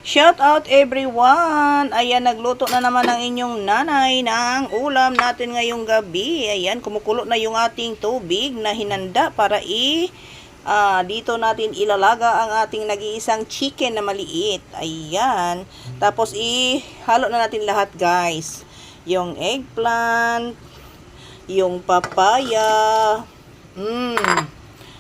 Shout out everyone! Ayan, nagluto na naman ang inyong nanay ng ulam natin ngayong gabi. Ayan, kumukulo na yung ating tubig na hinanda para dito natin ilalaga ang ating nag-iisang chicken na maliit. Ayan, tapos ihalo na natin lahat guys. Yung eggplant, yung papaya,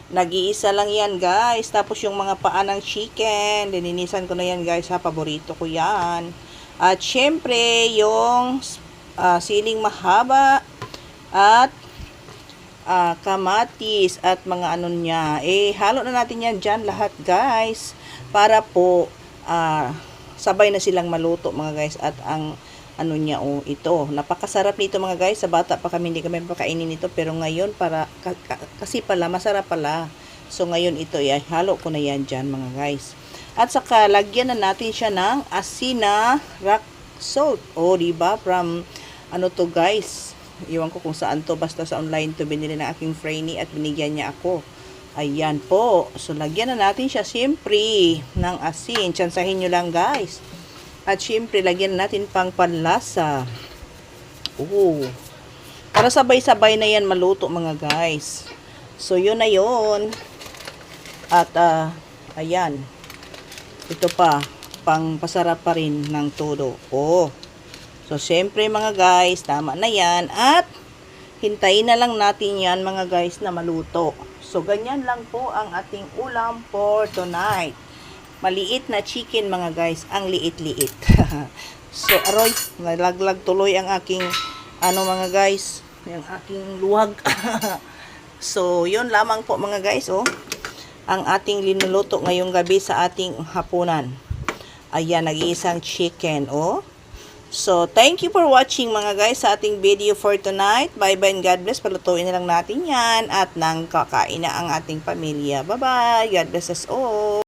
nag-iisa lang yan guys. Tapos yung mga paa ng chicken, lininisan ko na yan guys ha, paborito ko yan. At syempre yung siling mahaba at kamatis at mga ano niya. Halo na natin yan dyan lahat guys. Para po sabay na silang maluto mga guys. At ang ano niya ito. Napakasarap nito mga guys. Sa bata pa kami, hindi kami pakainin ito. Pero ngayon, kasi pala, masarap pala. So ngayon ito, halo ko na yan dyan mga guys. At saka, lagyan na natin siya ng asina rock salt. Diba? From, ano to guys. Iwan ko kung saan to. Basta sa online to, binili ng aking Franny at binigyan niya ako. Ayan po. So, lagyan na natin siya siyempre ng asin. Tsansahin nyo lang guys. At syempre, lagyan natin pang panlasa. Para sabay-sabay na yan maluto mga guys. So, yun na yun. At, ayan. Ito pa, pang pasarap pa rin ng todo. So, syempre mga guys, tama na yan. At, hintayin na lang natin yan mga guys na maluto. So, ganyan lang po ang ating ulam for tonight. Maliit na chicken mga guys, ang liit-liit. So, aroy, nalaglag tuloy ang aking mga guys, yung aking luwag. So, yun lamang po mga guys, ang ating linuluto ngayong gabi sa ating hapunan. Ayan, nag-iisang chicken, So, thank you for watching mga guys sa ating video for tonight. Bye-bye and God bless. Palutuin na lang natin yan at nang kakain na ang ating pamilya. Bye-bye. God bless us all.